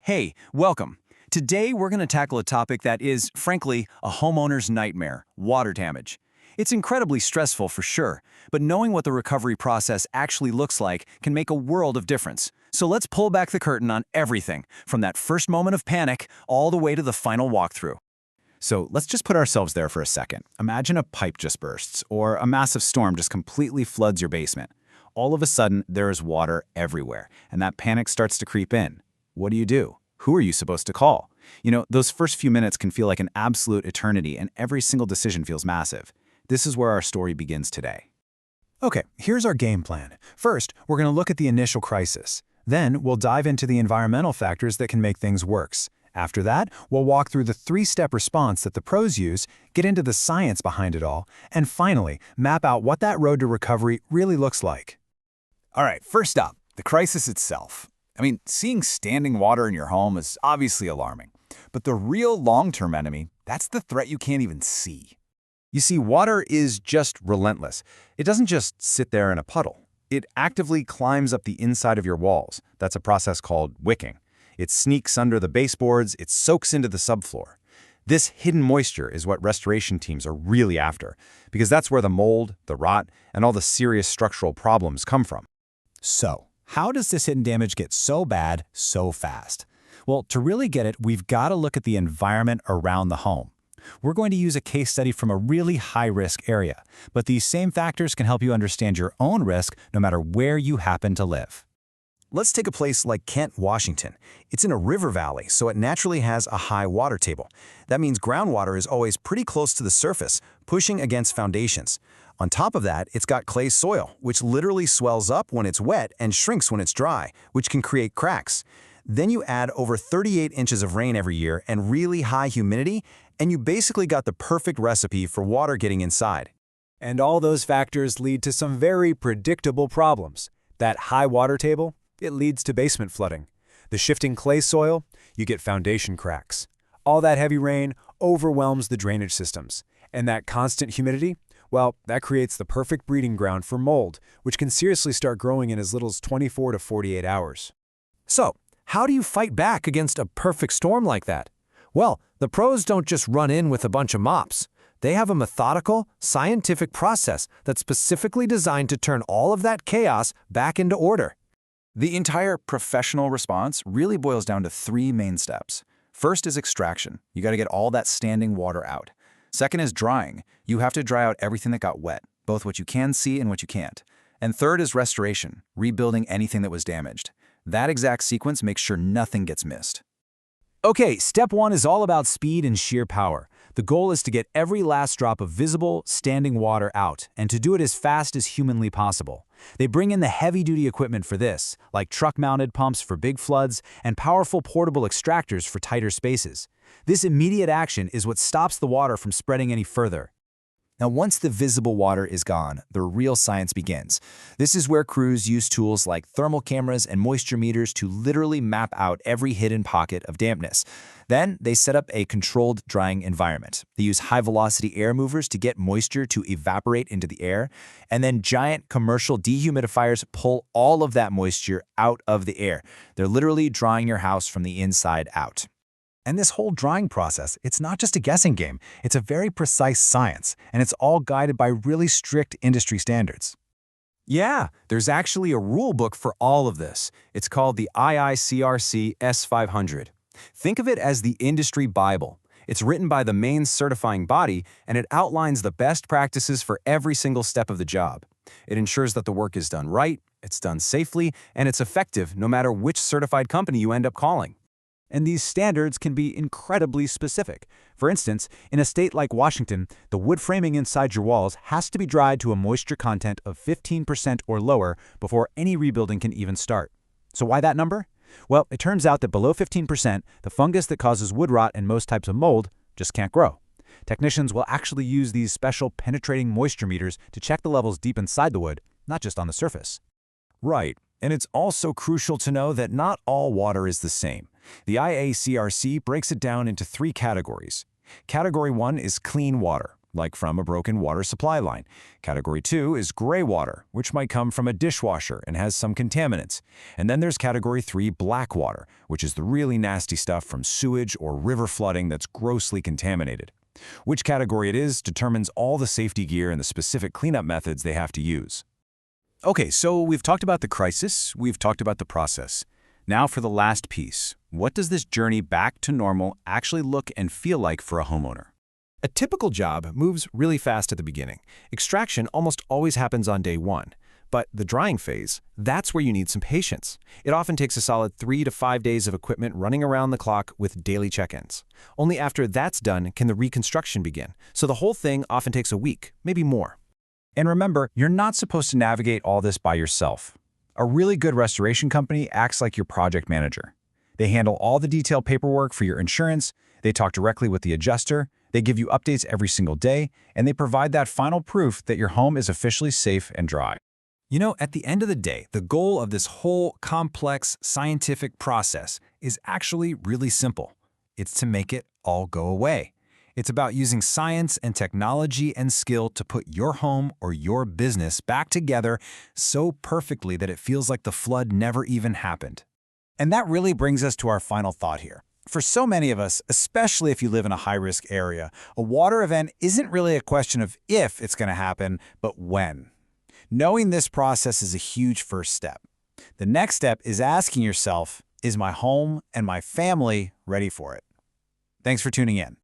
Hey, welcome. Today we're going to tackle a topic that is, frankly, a homeowner's nightmare: water damage. It's incredibly stressful for sure, but knowing what the recovery process actually looks like can make a world of difference. So let's pull back the curtain on everything, from that first moment of panic all the way to the final walkthrough. So let's just put ourselves there for a second. Imagine a pipe just bursts, or a massive storm just completely floods your basement. All of a sudden, there is water everywhere, and that panic starts to creep in. What do? Who are you supposed to call? Those first few minutes can feel like an absolute eternity, and every single decision feels massive. This is where our story begins today. Okay, here's our game plan. First, we're going to look at the initial crisis. Then, we'll dive into the environmental factors that can make things worse. After that, we'll walk through the three-step response that the pros use, get into the science behind it all, and finally, map out what that road to recovery really looks like. All right, first up, the crisis itself. Seeing standing water in your home is obviously alarming. But the real long-term enemy, that's the threat you can't even see. You see, water is just relentless. It doesn't just sit there in a puddle. It actively climbs up the inside of your walls. That's a process called wicking. It sneaks under the baseboards, it soaks into the subfloor. This hidden moisture is what restoration teams are really after, because that's where the mold, the rot, and all the serious structural problems come from. So, how does this hidden damage get so bad so fast? Well, to really get it, we've got to look at the environment around the home. We're going to use a case study from a really high-risk area, but these same factors can help you understand your own risk no matter where you happen to live. Let's take a place like Kent, Washington. It's in a river valley, so it naturally has a high water table. That means groundwater is always pretty close to the surface, pushing against foundations. On top of that, it's got clay soil, which literally swells up when it's wet and shrinks when it's dry, which can create cracks. Then you add over 38 inches of rain every year and really high humidity, and you basically got the perfect recipe for water getting inside. And all those factors lead to some very predictable problems. That high water table, it leads to basement flooding. The shifting clay soil, you get foundation cracks. All that heavy rain overwhelms the drainage systems. And that constant humidity, well, that creates the perfect breeding ground for mold, which can seriously start growing in as little as 24 to 48 hours. So, how do you fight back against a perfect storm like that? Well, the pros don't just run in with a bunch of mops. They have a methodical, scientific process that's specifically designed to turn all of that chaos back into order. The entire professional response really boils down to three main steps. First is extraction. You got to get all that standing water out. Second is drying. You have to dry out everything that got wet, both what you can see and what you can't. And third is restoration, rebuilding anything that was damaged. That exact sequence makes sure nothing gets missed. Okay, step one is all about speed and sheer power. The goal is to get every last drop of visible, standing water out, and to do it as fast as humanly possible. They bring in the heavy-duty equipment for this, like truck-mounted pumps for big floods and powerful portable extractors for tighter spaces. This immediate action is what stops the water from spreading any further. Now, once the visible water is gone, the real science begins. This is where crews use tools like thermal cameras and moisture meters to literally map out every hidden pocket of dampness. Then, they set up a controlled drying environment. They use high-velocity air movers to get moisture to evaporate into the air, and then giant commercial dehumidifiers pull all of that moisture out of the air. They're literally drying your house from the inside out. And this whole drying process, it's not just a guessing game. It's a very precise science, and it's all guided by really strict industry standards. Yeah, there's actually a rule book for all of this. It's called the IICRC S500. Think of it as the industry Bible. It's written by the main certifying body, and it outlines the best practices for every single step of the job. It ensures that the work is done right, it's done safely, and it's effective no matter which certified company you end up calling. And these standards can be incredibly specific. For instance, in a state like Washington, the wood framing inside your walls has to be dried to a moisture content of 15% or lower before any rebuilding can even start. So why that number? Well, it turns out that below 15%, the fungus that causes wood rot and most types of mold just can't grow. Technicians will actually use these special penetrating moisture meters to check the levels deep inside the wood, not just on the surface. Right, and it's also crucial to know that not all water is the same. The IICRC breaks it down into three categories. Category 1 is clean water. like from a broken water supply line. Category 2 is gray water, which might come from a dishwasher and has some contaminants. And then there's Category 3 black water, which is the really nasty stuff from sewage or river flooding that's grossly contaminated. Which category it is determines all the safety gear and the specific cleanup methods they have to use. Okay, so we've talked about the crisis, we've talked about the process. Now for the last piece. What does this journey back to normal actually look and feel like for a homeowner? A typical job moves really fast at the beginning. Extraction almost always happens on day one. But the drying phase, that's where you need some patience. It often takes a solid 3 to 5 days of equipment running around the clock with daily check-ins. Only after that's done can the reconstruction begin. So the whole thing often takes a week, maybe more. And remember, you're not supposed to navigate all this by yourself. A really good restoration company acts like your project manager. They handle all the detailed paperwork for your insurance, they talk directly with the adjuster, they give you updates every single day, and they provide that final proof that your home is officially safe and dry. You know, at the end of the day, the goal of this whole complex scientific process is actually really simple. It's to make it all go away. It's about using science and technology and skill to put your home or your business back together so perfectly that it feels like the flood never even happened. And that really brings us to our final thought here. For so many of us, especially if you live in a high-risk area, a water event isn't really a question of if it's going to happen, but when. Knowing this process is a huge first step. The next step is asking yourself, is my home and my family ready for it? Thanks for tuning in.